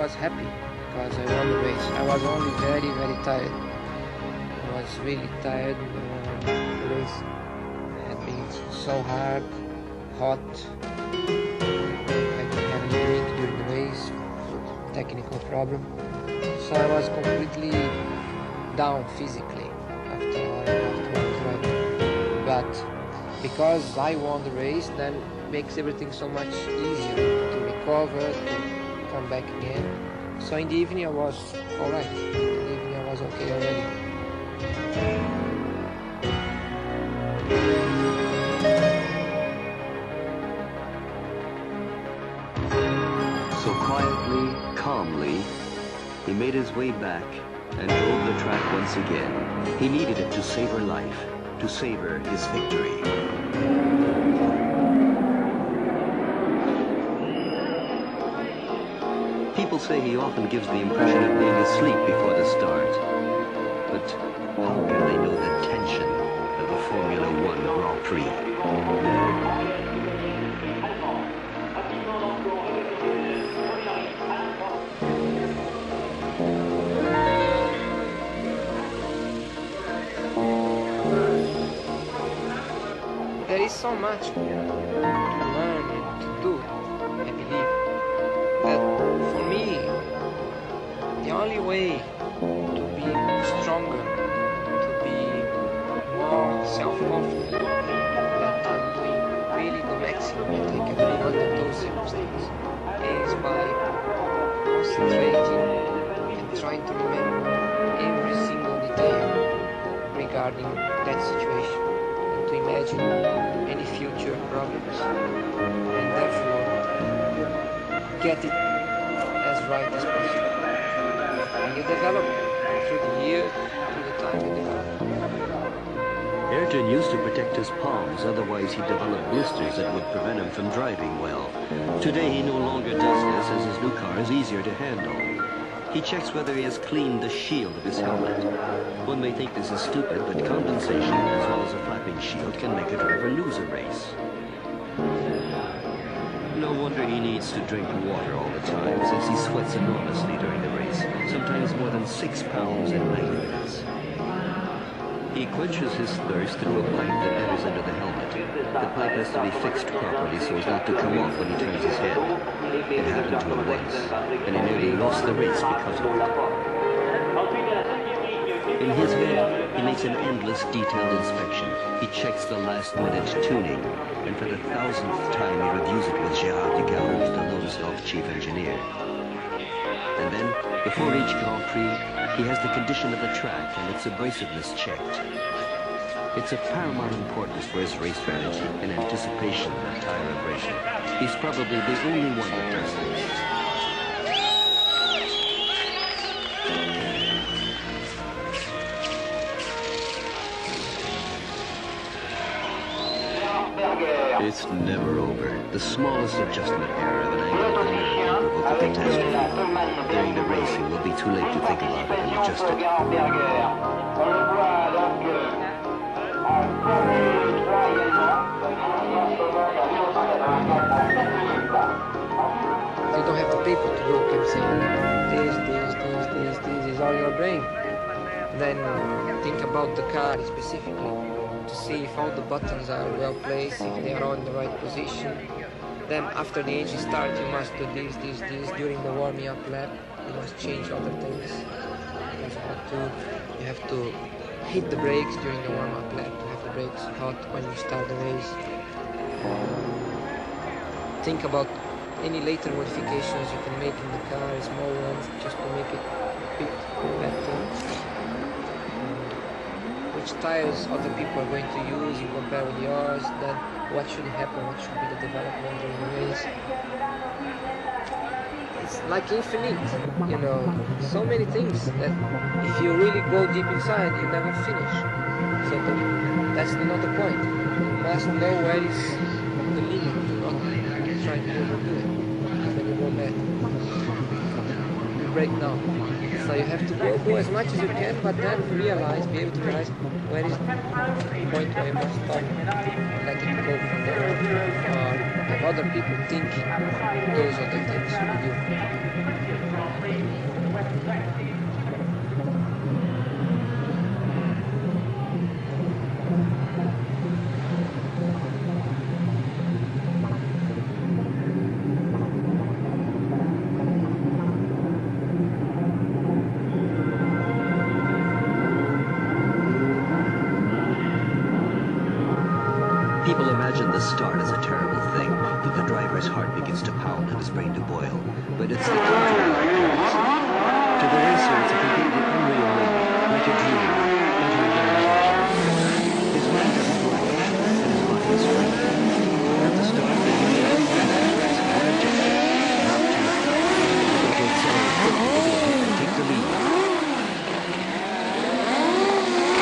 was happy because I won the race. I was only very, very tired. I was really tired. The race had been so hard, hot. I didn't have any drink during the race, technical problem. So I was completely down physically after I was driving. But because I won the race, then makes everything so much easier to recover, to come back again. So in the evening I was alright. In the evening I was okay already. So quietly, calmly, he made his way back and drove the track once again. He needed it to savor life, to savor his victory. People say he often gives the impression of being asleep before the start. But how can they know the tension of a Formula One Grand Prix? There is so much to learn and to do, I believe, that for me, the only way to be stronger, to be more self-confident, that I'm doing really the maximum to take advantage of those circumstances, is by concentrating and trying to remember every single detail regarding that situation, and to imagine any future problems, and therefore get it as right as possible. And you develop through the year, through the time you develop. Ayrton used to protect his palms, otherwise he'd develop blisters that would prevent him from driving well. Today he no longer does this, as his new car is easier to handle. He checks whether he has cleaned the shield of his helmet. One may think this is stupid, but condensation, as well as a flapping shield, can make a driver lose a race. No wonder he needs to drink water all the time, since he sweats enormously during the race, sometimes more than 6 pounds in 90 minutes. He quenches his thirst through a pipe that enters into the helmet. The pipe has to be fixed properly so as not to come off when he turns his head. It happened to him once, and he nearly lost the race because of it. In his head, he makes an endless detailed inspection. He checks the last-minute tuning, and for the 1000th time he reviews it with Gérard Degalde, the Lotus chief engineer. And then, before each Grand Prix, he has the condition of the track and its abrasiveness checked. It's of paramount importance for his race strategy and anticipation of tire abrasion. He's probably the only one that does this. It's never over. The smallest adjustment error of an angle can provoke a catastrophe. During the race, it will be too late to think about it and adjust it. You don't have the paper to look and say, this is all your brain. Then think about the car specifically, to see if all the buttons are well placed, if they are all in the right position. Then after the engine starts, you must do this. During the warming up lap, you must change other things. You have to hit the brakes during the warm up lap, to have the brakes hot when you start the race. Think about any later modifications you can make in the car, small ones, just to make it a bit better. Which tires other people are going to use, you compare with yours, then what should happen, what should be the development during the race. It's like infinite, you know, so many things that if you really go deep inside, you never finish. So that's not the point. You must know where is the limit, not trying to overdo it, because then you go mad. You break down. So you have to go as much as you can, but then be able to realize where is the point where you must stop, let it go from there. have other people thinking those other things with you. People imagine the start as a terrible thing, that the driver's heart begins to pound and his brain to boil. But it's the contrary. To the racer, it's a completely unreal moment, like a dream, entering the reality. His mind doesn't blank, and his body is free. At the start, the union has one objective, not to let go. To accelerate quickly to be ahead and take the lead.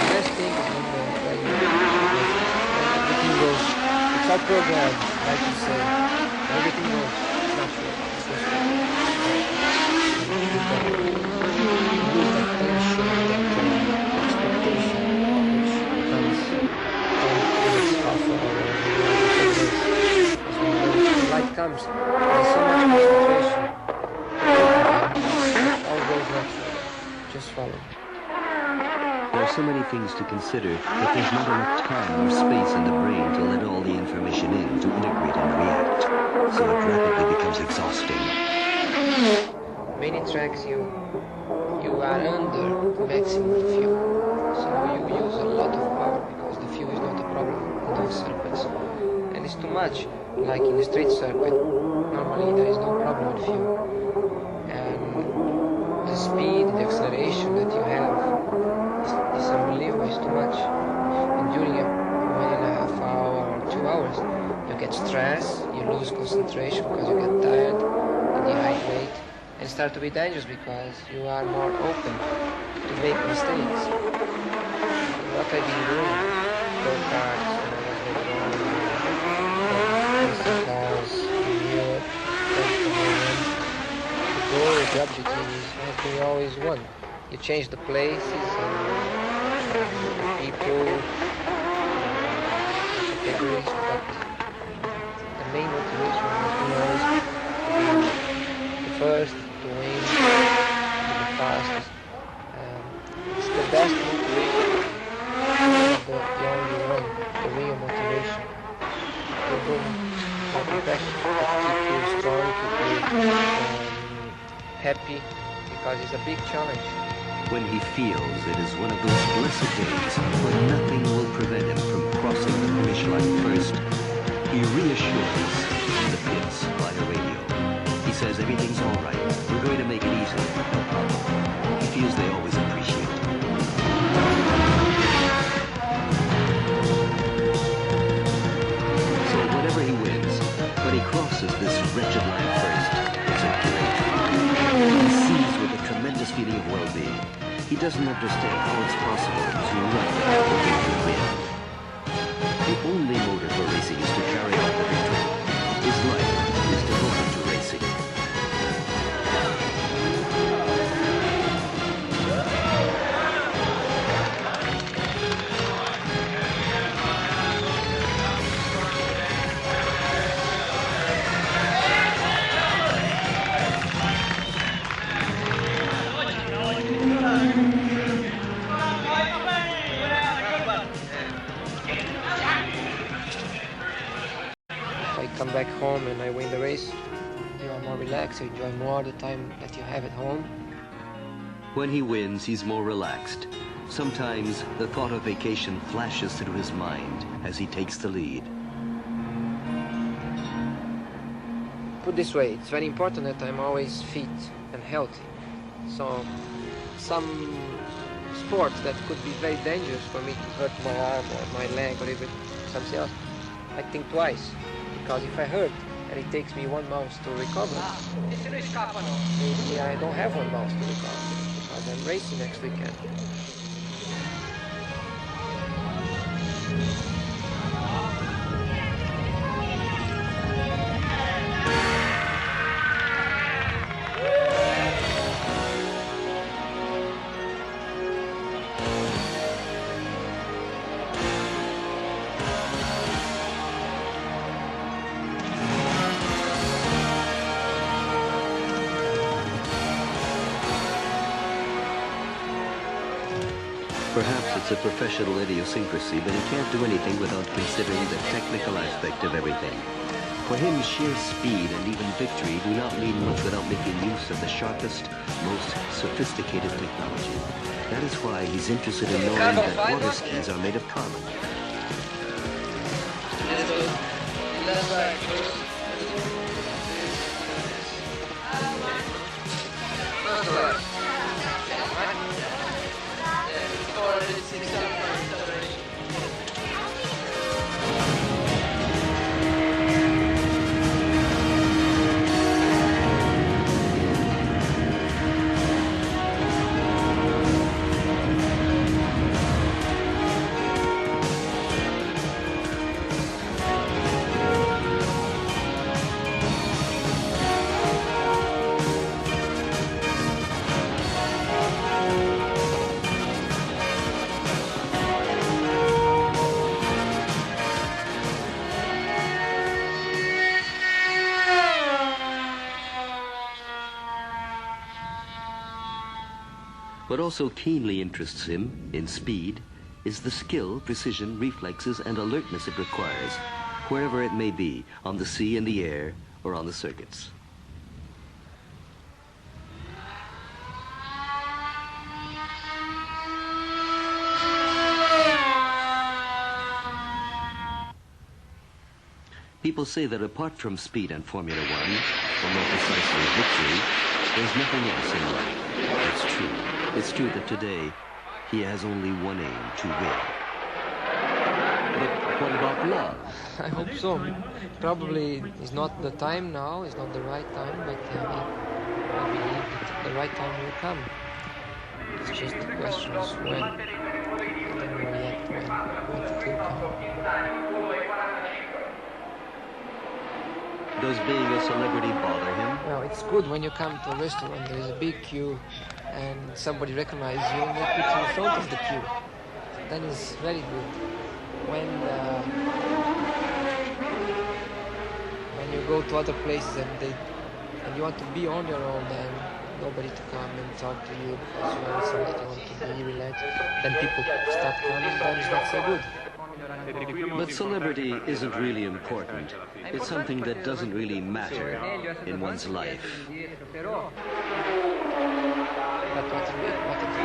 The best thing is everything goes. It's all programmed, like you say. Everything goes natural. It's just lose that tension, that expectation, which comes from this half hour. When the light comes, there's so much concentration. It all goes natural. Just follow. There are so many things to consider that there's not enough time or space in the brain to let all the information in to integrate and react. So it rapidly becomes exhausting. Many tracks you are under maximum fuel, so you use a lot of power because the fuel is not a problem in those circuits, and it's too much. Like in the street circuit, normally there is no problem with fuel, and the speed, the acceleration that you have is unbelievable. It's too much, and during a 1.5 hour or 2 hours, you get stressed, you lose concentration because you get tired, you dehydrate, and start to be dangerous because you are more open to make mistakes. What I've been doing, go-karts, when I was later on, racing cars, in Europe, the goal, the objective has been always one. You change the places and the people, the categories, but the main motivation has been always to be the first, to win, to be the fastest. It's the best motivation, the only one, the real motivation. To bring motivation, to keep you strong, to keep you happy, because it's a big challenge. When he feels it is one of those blessed days when nothing will prevent him from crossing the finish line first, he reassures the pits via radio. He says everything's all right. We're going to make it easy. No problem. He feels they always appreciate it. So whenever he wins, when he crosses this wretched line first, it's a great feeling. He sees with a tremendous feeling of well-being. He doesn't understand how it's possible to run the way to win. The only motive for racing is to carry out the victory. His life is devoted to racing. Come back home and I win the race, you are more relaxed, you enjoy more the time that you have at home. When he wins, he's more relaxed. Sometimes the thought of vacation flashes through his mind as he takes the lead. Put this way, it's very important that I'm always fit and healthy. So some sports that could be very dangerous for me to hurt my arm or my leg or even something else, I think twice. Because if I hurt and it takes me 1 month to recover, maybe I don't have 1 month to recover because I'm racing next weekend. Perhaps it's a professional idiosyncrasy, but he can't do anything without considering the technical aspect of everything. For him, sheer speed and even victory do not mean much without making use of the sharpest, most sophisticated technology. That is why he's interested in knowing that water skis are made of carbon. What also keenly interests him in speed is the skill, precision, reflexes, and alertness it requires, wherever it may be, on the sea, in the air, or on the circuits. People say that apart from speed and Formula One, or more precisely victory, there's nothing else in life. It's true. It's true that today he has only one aim, to win. But what about love? I hope so. Probably it's not the time now, it's not the right time, but I believe that the right time will come. It's just the question is when. I don't know yet when it will come. Does being a celebrity bother him? Well, it's good when you come to a restaurant, there is a big queue, and somebody recognizes you and they put you in front of the queue. Then it's very good. When you go to other places and you want to be on your own, then nobody to come and talk to you because you want somebody to want to be relaxed. Then people start coming, then it's not so good. But celebrity isn't really important. It's something that doesn't really matter in one's life. But what it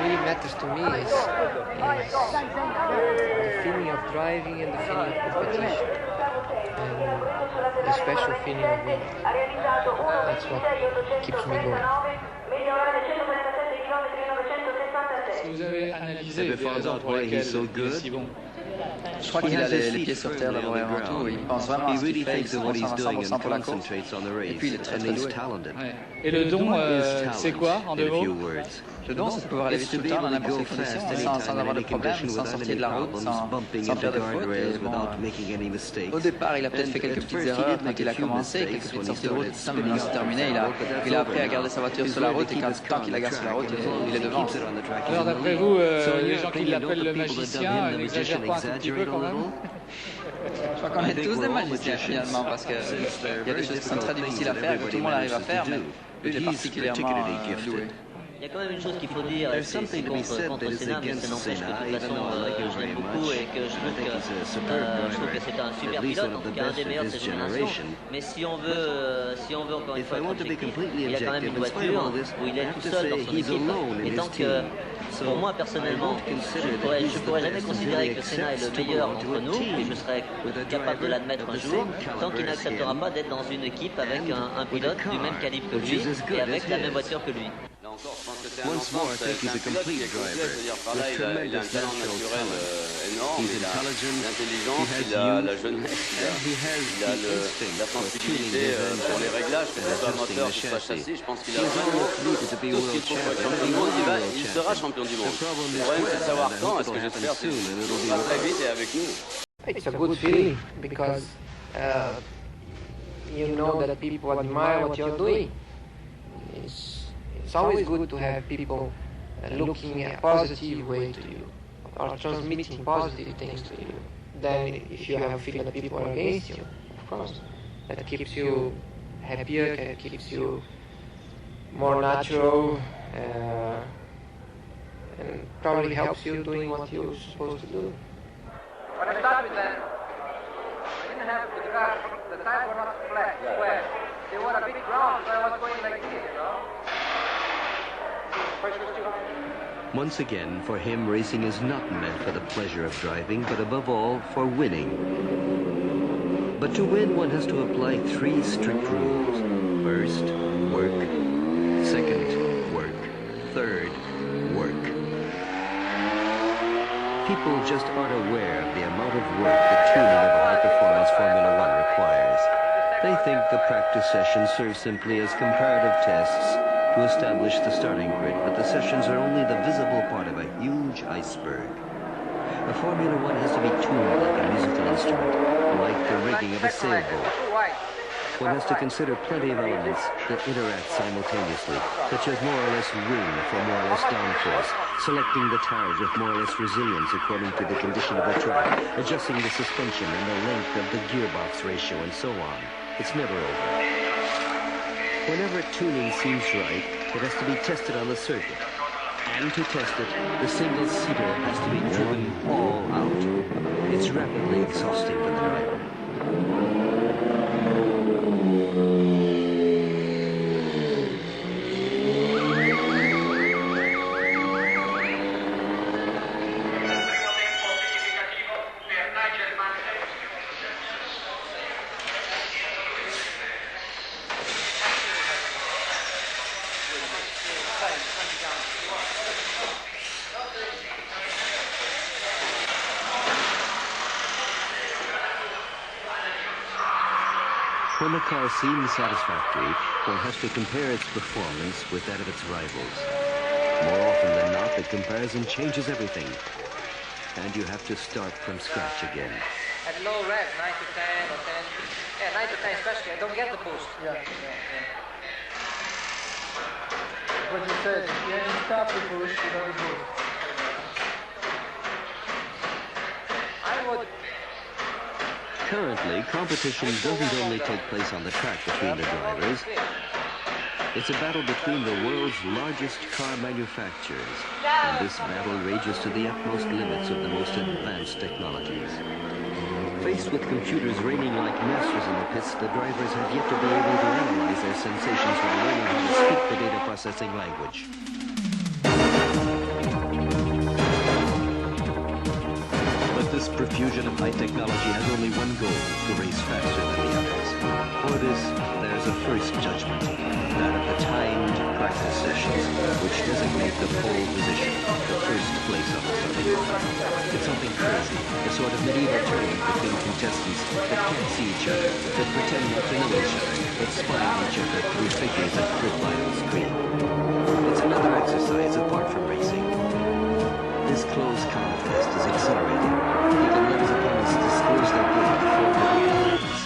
really matters to me is the feeling of driving and the feeling of competition. And the special feeling of winning. That's what keeps me going. Have you found out why he's so good? Je crois qu'il a les pieds sur terre d'abord et avant tout. Il pense vraiment à ce qu'il fait, il se concentre à 100% pour la course. Et puis il est très très doué. Ouais. Et le don, c'est quoi en deux mots? Le don, c'est de pouvoir aller vite tout le temps dans n'importe quelle condition, sans avoir de problème, sans sortir de la route, sans faire de faute. Et bon, au départ, il a peut-être fait quelques petites erreurs quand il a commencé, quelques petites sorties de route, tout ça, mais maintenant c'est terminé. Il a appris à garder sa voiture sur la route et tant qu'il la garde sur la route, il est devant. Alors d'après vous, les gens qui l'appellent le magicien n'exagèrent pas un tout petit peu quand même? Je crois qu'on est tous des magiciens finalement, parce qu'il y a des choses qui sont très difficiles à faire et que tout le monde arrive à faire, mais lui il est particulièrement doué. Il y a quand même une chose qu'il faut dire, c'est contre Senna, mais ça n'empêche que de toute façon, je l'aime beaucoup et que je trouve que c'est un super pilote, en tout cas un des meilleurs de cette génération. Mais si on veut encore une fois être objectif, il y a quand même une voiture où il est tout seul dans son équipe. Et tant que, pour moi personnellement, je pourrais jamais considérer que Senna est le meilleur entre nous, et je serais capable de l'admettre un jour, tant qu'il n'acceptera pas d'être dans une équipe avec un pilote du même calibre que lui et avec la même voiture que lui. Once more, I think he's a complete driver, with tremendous natural talent. He's intelligent, he has youth, and he has the instinct for tuning his engine and adjusting the chassis. He's almost needed to be world champion, and he will be world champion. The problem is when, and I hope it'll happen soon, and it'll be with us. It's a good feeling because you know that people admire what you're doing. It's always good to have people looking a positive way to you or transmitting positive things to you. Then if you have a feeling that people are against you, of course, that keeps you happier, that keeps you more natural, and probably helps you doing what you're supposed to do. When I started then, I didn't have the cars, the tires were not flat, square. They were a bit round, so I was going like this, you know. Once again, for him, racing is not meant for the pleasure of driving, but above all, for winning. But to win, one has to apply 3 strict rules. First, work. Second, work. Third, work. People just aren't aware of the amount of work the tuning of a high-performance Formula One requires. They think the practice sessions serve simply as comparative tests to establish the starting grid, but the sessions are only the visible part of a huge iceberg. A Formula One has to be tuned like a musical instrument, like the rigging of a sailboat. One has to consider plenty of elements that interact simultaneously, such as more or less wing for more or less downforce, selecting the tires with more or less resilience according to the condition of the track, adjusting the suspension and the length of the gearbox ratio, and so on. It's never over. Whenever tuning seems right, it has to be tested on the circuit. And to test it, the single-seater has to be driven all out. It's rapidly exhausting for the driver. When the car seems satisfactory, one has to compare its performance with that of its rivals. More often than not, the comparison changes everything. And you have to start from scratch again. At low rev, 9 to 10 or 10. Yeah, 9 to 10 especially, I don't get the boost. Yeah. What you said, you stop the boost, you don't boost. I would... Currently, competition doesn't only take place on the track between the drivers. It's a battle between the world's largest car manufacturers, and this battle rages to the utmost limits of the most advanced technologies. Faced with computers reigning like masters in the pits, the drivers have yet to be able to analyze their sensations while learning how to speak the data processing language. This profusion of high technology has only one goal: to race faster than the others. For this, there's a first judgment, that of the timed practice sessions, which designate the pole position, the first place on the starting line. It's something crazy, a sort of medieval tournament between contestants that can't see each other, that pretend not to know each other, that spy on each other through figures that flit by on the screen. It's another exercise apart from racing. This close contest is exhilarating. He can let his opponents disclose their game before the wheel ends.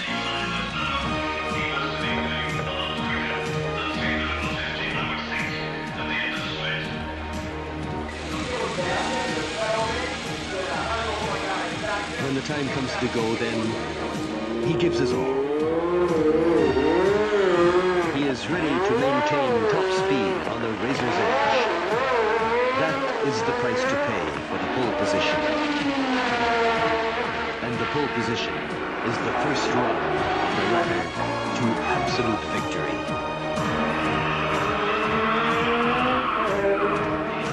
When the time comes to go, then he gives his all. He is ready to maintain top speed on the razor's edge. That is the price to pay for the pole position. And the pole position is the first run on the ladder to absolute victory.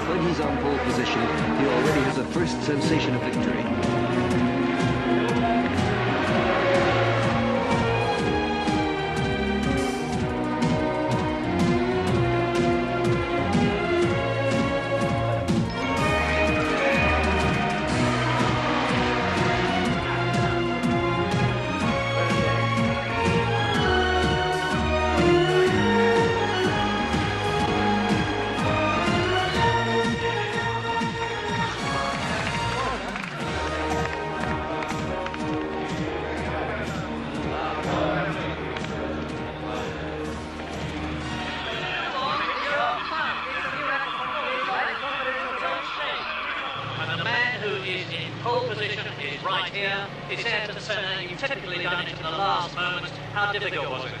When he's on pole position, he already has a first sensation of victory. It's Ayrton Senna. You've typically done it in the last moment. How difficult was it?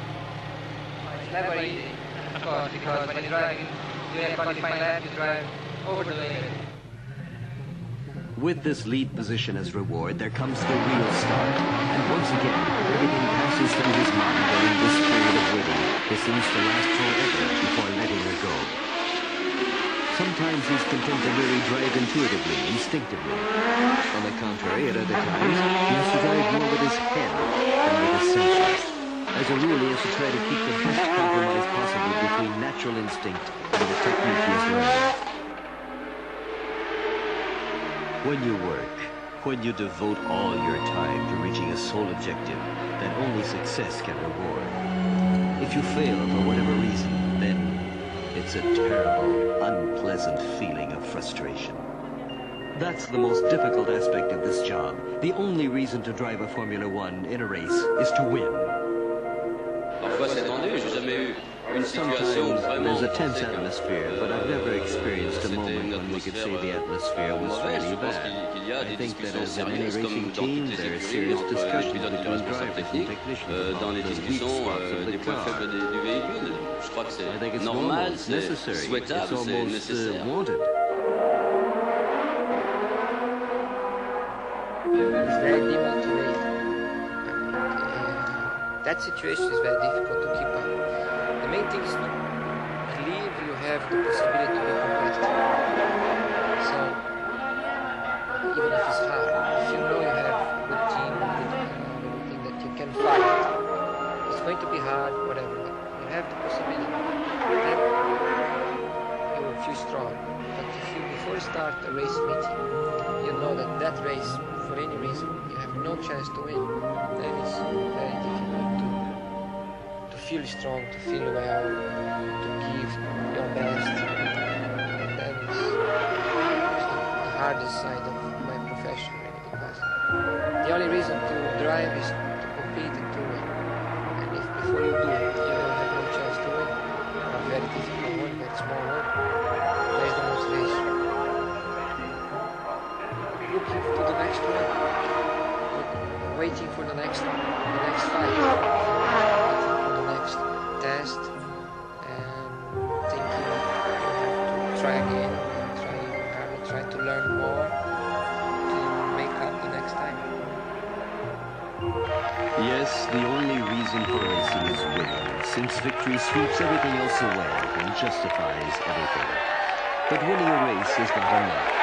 It's never easy, of course, because when you're driving, you have qualifying lap, you drive over the limit. With this lead position as reward, there comes the real start. And once again, everything passes through his mind during this period of waiting that seems to last forever before letting her go. Sometimes he's content to merely drive intuitively, instinctively. On the contrary, at other times, he has to drive more with his head than with his senses. As a rule, he has to try to keep the best compromise possible between natural instinct and the technique he has learned. When you work, when you devote all your time to reaching a sole objective that only success can reward, if you fail for whatever reason, then it's a terrible, unpleasant feeling of frustration. That's the most difficult aspect of this job. The only reason to drive a Formula One in a race is to win. Sometimes there's a tense atmosphere, but I've never experienced a moment when we could say the atmosphere was really bad. I think that as in any racing team, there are serious discussions between drivers and technicians about the weak spots of the car. I think it's normal, it's necessary, it's almost wanted. It's very demotivating. That situation is very difficult to keep up. The main thing is to believe you have the possibility to be competitive. So, even if it's hard, if you know you have a good team, everything that you can fight, it's going to be hard, whatever, but you have the possibility. Then you will feel strong. But if you, before you start a race meeting, you know that race, for any reason, you have no chance to win, then it's very difficult to feel strong, to feel well, to give your best. And then it's the hardest side of my profession, really, because the only reason to drive is to compete and to win. And if before you do it, you have no chance to win, a very difficult one, very small one, where's the motivation? Looking to the next one, waiting for the next fight, waiting for the next test, and thinking you have to try again, try to learn more to make up the next time. Yes, the only reason for racing is winning, since victory sweeps everything else away and justifies everything. But winning a race is not enough.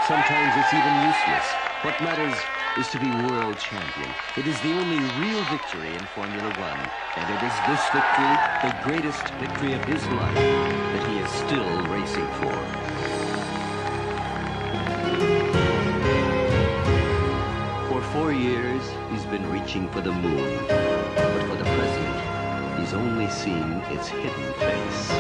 Sometimes it's even useless. What matters is to be world champion. It is the only real victory in Formula One. And it is this victory, the greatest victory of his life, that he is still racing for. For 4 years, he's been reaching for the moon. But for the present, he's only seen its hidden face.